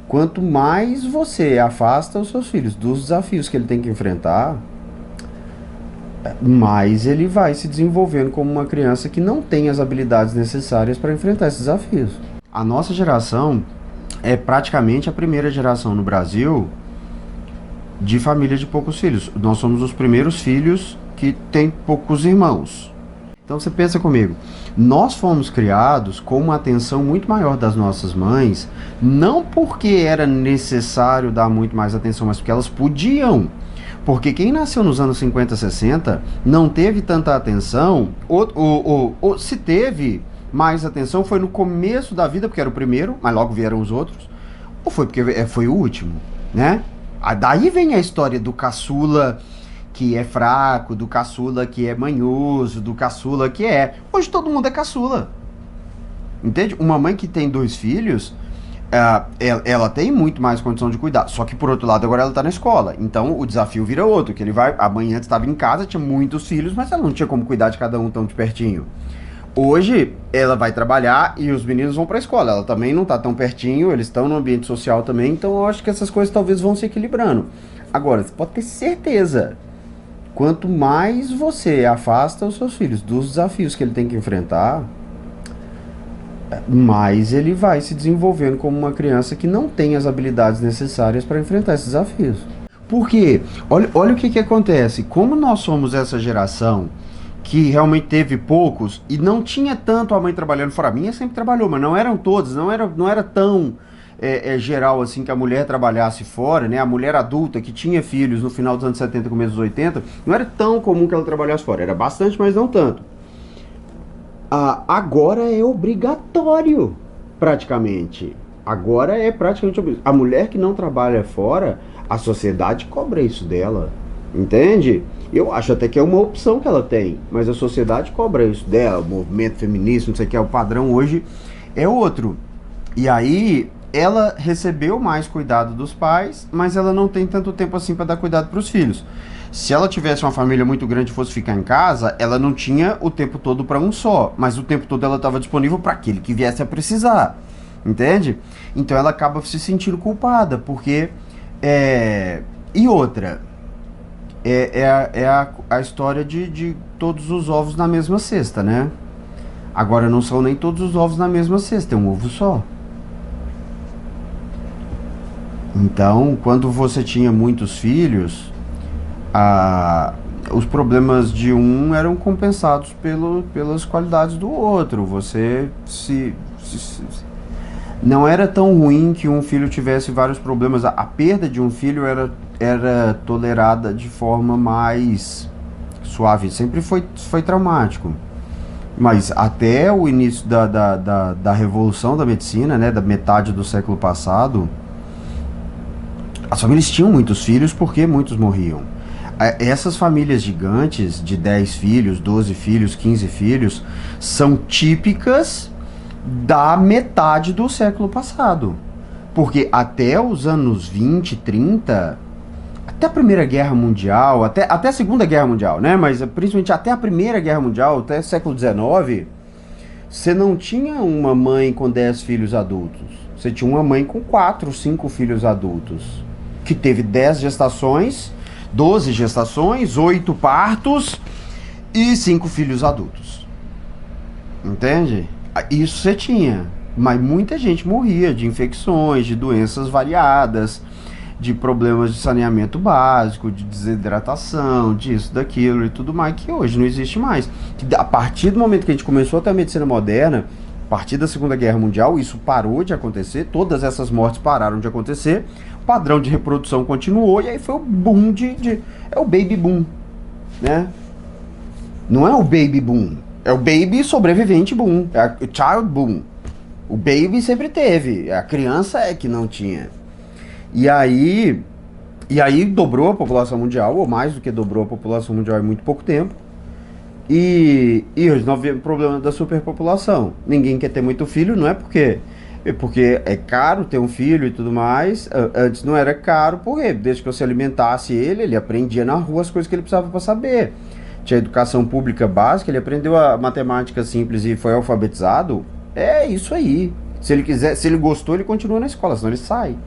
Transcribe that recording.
quanto mais você afasta os seus filhos dos desafios que ele tem que enfrentar, mais ele vai se desenvolvendo como uma criança que não tem as habilidades necessárias para enfrentar esses desafios. A nossa geração é praticamente a primeira geração no Brasil de família de poucos filhos. Nós somos os primeiros filhos que têm poucos irmãos. Então você pensa comigo, nós fomos criados com uma atenção muito maior das nossas mães, não porque era necessário dar muito mais atenção, mas porque elas podiam. Porque quem nasceu nos anos 50, 60 não teve tanta atenção, ou se teve mais atenção foi no começo da vida, porque era o primeiro, mas logo vieram os outros, ou foi porque foi o último, né? Daí vem a história do caçula que é fraco, do caçula que é manhoso, do caçula que é... Hoje todo mundo é caçula, entende? Uma mãe que tem dois filhos, ela tem muito mais condição de cuidar. Só que por outro lado agora ela tá na escola. Então o desafio vira outro, que ele vai... A mãe antes estava em casa, tinha muitos filhos, mas ela não tinha como cuidar de cada um tão de pertinho. Hoje ela vai trabalhar e os meninos vão pra escola. Ela também não tá tão pertinho, eles estão no ambiente social também. Então eu acho que essas coisas talvez vão se equilibrando. Agora, você pode ter certeza, quanto mais você afasta os seus filhos dos desafios que ele tem que enfrentar, mais ele vai se desenvolvendo como uma criança que não tem as habilidades necessárias para enfrentar esses desafios. Por quê? Olha o que acontece. Como nós somos essa geração que realmente teve poucos e não tinha tanto a mãe trabalhando fora. A minha sempre trabalhou, mas não eram todos, não era tão geral assim que a mulher trabalhasse fora, né? A mulher adulta que tinha filhos no final dos anos 70, começo dos 80, não era tão comum que ela trabalhasse fora. Era bastante, mas não tanto. Agora é obrigatório, praticamente. Agora é praticamente obrigatório. A mulher que não trabalha fora, a sociedade cobra isso dela, entende? Eu acho até que é uma opção que ela tem, mas a sociedade cobra isso dela, o movimento feminista, não sei o que, o padrão hoje é outro. E aí ela recebeu mais cuidado dos pais, mas ela não tem tanto tempo assim para dar cuidado para os filhos. Se ela tivesse uma família muito grande e fosse ficar em casa, ela não tinha o tempo todo para um só, mas o tempo todo ela estava disponível para aquele que viesse a precisar, entende? Então ela acaba se sentindo culpada, porque... E outra... a história de todos os ovos na mesma cesta, né? Agora não são nem todos os ovos na mesma cesta, é um ovo só. Então, quando você tinha muitos filhos, os problemas de um eram compensados pelas qualidades do outro. Você não era tão ruim que um filho tivesse vários problemas. A perda de um filho era tolerada de forma mais suave. Sempre foi traumático. Mas até o início da revolução da medicina, né, da metade do século passado, as famílias tinham muitos filhos porque muitos morriam. Essas famílias gigantes de 10 filhos, 12 filhos, 15 filhos, são típicas da metade do século passado. Porque até os anos 20, 30, até a Primeira Guerra Mundial, até a Segunda Guerra Mundial, né? Mas principalmente até a Primeira Guerra Mundial, até o século XIX, você não tinha uma mãe com 10 filhos adultos. Você tinha uma mãe com 4, 5 filhos adultos, que teve 10 gestações, 12 gestações, 8 partos e 5 filhos adultos. Entende? Isso você tinha, mas muita gente morria de infecções, de doenças variadas, de problemas de saneamento básico, de desidratação, disso, daquilo e tudo mais, que hoje não existe mais. A partir do momento que a gente começou a ter a medicina moderna, a partir da Segunda Guerra Mundial, isso parou de acontecer, todas essas mortes pararam de acontecer, o padrão de reprodução continuou, e aí foi o boom é o baby boom, né? Não é o baby boom. É o baby sobrevivente boom, é o child boom. O baby sempre teve, a criança é que não tinha. E aí dobrou a população mundial, ou mais do que dobrou a população mundial em muito pouco tempo. E hoje nós vemos o problema da superpopulação. Ninguém quer ter muito filho, não é porque é caro ter um filho e tudo mais. Antes não era caro, porque desde que você alimentasse ele aprendia na rua as coisas que ele precisava para saber. Tinha educação pública básica, ele aprendeu a matemática simples e foi alfabetizado. É isso aí. Se ele quiser, se ele gostou, ele continua na escola, senão ele sai.